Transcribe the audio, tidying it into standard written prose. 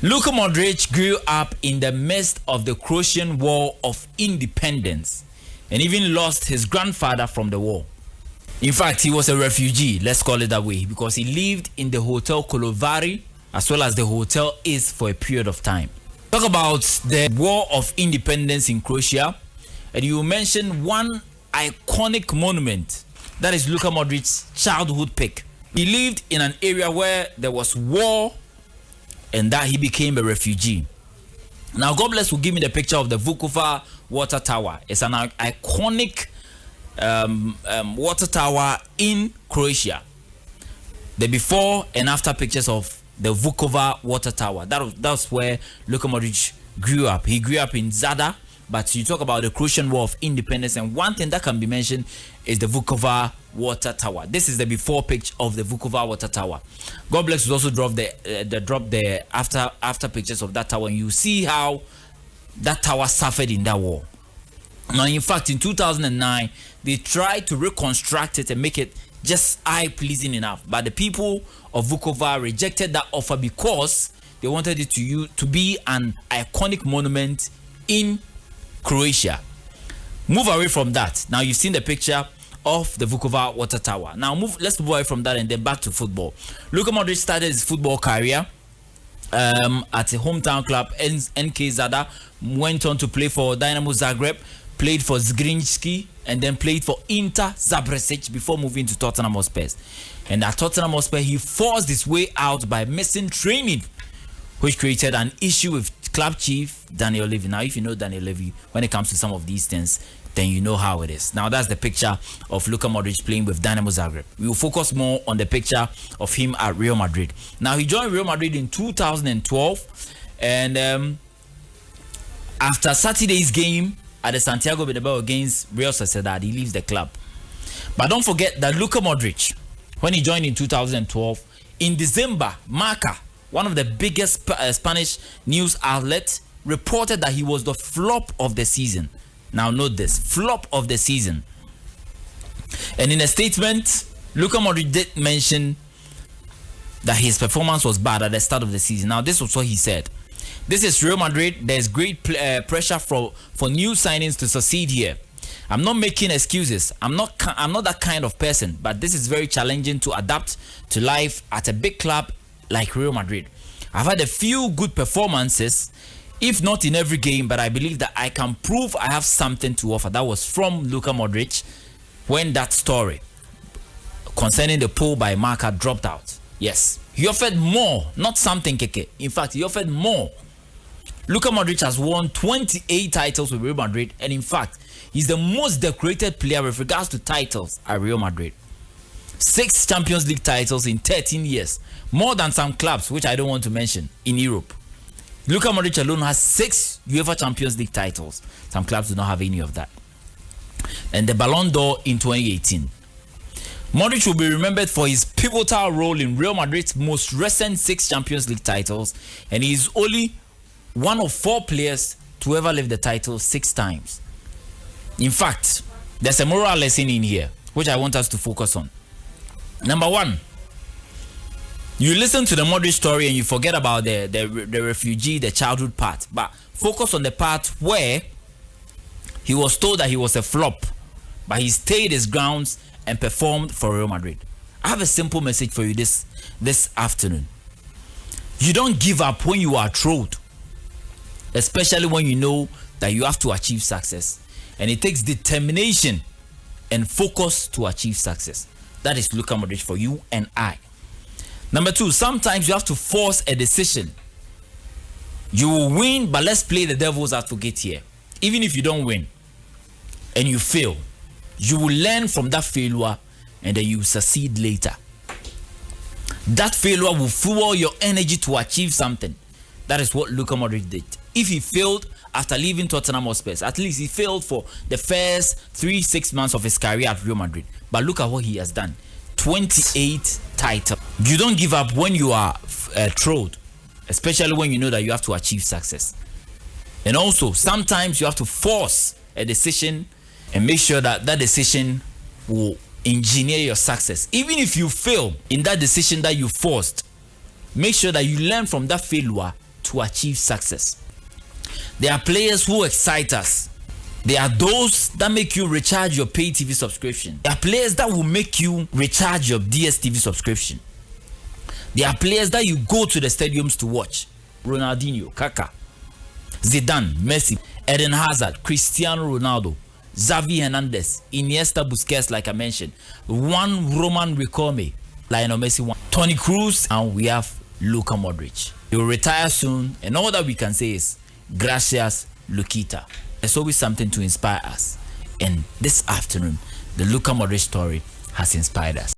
Luka Modric grew up in the midst of the Croatian War of Independence and even lost his grandfather from the war. In fact, he was a refugee, let's call it that way, because he lived in the Hotel Kolovari as well as the hotel is for a period of time. Talk about the War of Independence in Croatia, and you mention one iconic monument, that is Luka Modric's childhood pick. He lived in an area where there was war and that he became a refugee. Now, God bless will give me the picture of the Vukovar water tower. It's an iconic water tower in Croatia. The before and after pictures of the Vukovar water tower. That's where Luka Modric grew up. He grew up in Zadar, but you talk about the Croatian War of Independence, and one thing that can be mentioned is the Vukovar water tower. This is the before picture of the Vukovar water tower. God bless will also drop the after pictures of that tower, and you see how that tower suffered in that war. Now, in fact, in 2009, they tried to reconstruct it and make it just eye-pleasing enough, but the people of Vukovar rejected that offer because they wanted it to be an iconic monument in Croatia. Move away from that. Now, you've seen the picture of the Vukovar water tower. Now, let's move away from that and then back to football. Luka Modric started his football career at a hometown club, NK Zadar, went on to play for Dynamo Zagreb, played for Zrinjski, and then played for Inter Zabrze before moving to Tottenham Hotspurs. And at Tottenham Hotspur, he forced his way out by missing training, which created an issue with club chief Daniel Levy. Now, if you know Daniel Levy, when it comes to some of these things, then you know how it is. Now, that's the picture of Luka Modric playing with Dynamo Zagreb. We will focus more on the picture of him at Real Madrid. Now, he joined Real Madrid in 2012, and after Saturday's game at the Santiago Bernabeu against Real Sociedad, he leaves the club. But don't forget that Luka Modric, when he joined in 2012, in December, Marca, one of the biggest Spanish news outlets, reported that he was the flop of the season. Now note this, flop of the season. And in a statement, Luka Modric did mention that his performance was bad at the start of the season. Now this was what he said. This is Real Madrid. There's great pressure for new signings to succeed here. I'm not making excuses. I'm not that kind of person, but this is very challenging to adapt to life at a big club like Real Madrid. I've had a few good performances, if not in every game, but I believe that I can prove I have something to offer. That was from Luka Modric when that story concerning the poll by Marca dropped out. Yes, he offered more, not something keke. In fact, he offered more. Luka Modric has won 28 titles with Real Madrid, and in fact, he's the most decorated player with regards to titles at Real Madrid. 6 Champions League titles in 13 years, more than some clubs, which I don't want to mention, in Europe. Luka Modric alone has 6 UEFA Champions League titles. Some clubs do not have any of that. And the Ballon d'Or in 2018. Modric will be remembered for his pivotal role in Real Madrid's most recent 6 Champions League titles, and he is only one of 4 players to ever lift the title 6 times. In fact, there's a moral lesson in here, which I want us to focus on. Number 1, you listen to the Modric story and you forget about the refugee, the childhood part, but focus on the part where he was told that he was a flop, but he stayed his grounds and performed for Real Madrid. I have a simple message for you this afternoon. You don't give up when you are trolled, especially when you know that you have to achieve success. And it takes determination and focus to achieve success. That is Luka Modric for you and I. Number 2, sometimes you have to force a decision. You will win, but let's play the devil's advocate here. Even if you don't win and you fail, you will learn from that failure and then you succeed later. That failure will fuel your energy to achieve something. That is what Luka Modric did. If he failed after leaving Tottenham Hotspurs, at least he failed for the first 3-6 months of his career at Real Madrid. But look at what he has done. 28 titles. You don't give up when you are trolled, especially when you know that you have to achieve success. And also, sometimes you have to force a decision and make sure that that decision will engineer your success. Even if you fail in that decision that you forced, make sure that you learn from that failure to achieve success. There are players who excite us. There are those that make you recharge your pay TV subscription. There are players that will make you recharge your DSTV subscription. There are players that you go to the stadiums to watch. Ronaldinho, Kaka, Zidane, Messi, Eden Hazard, Cristiano Ronaldo, Xavi Hernandez, Iniesta, Busquets, like I mentioned, Roman Riquelme, Lionel Messi, Toni Kroos, and we have Luka Modric. He will retire soon, and all that we can say is gracias, Lukita. There's always something to inspire us, and this afternoon, the Luka Modric story has inspired us.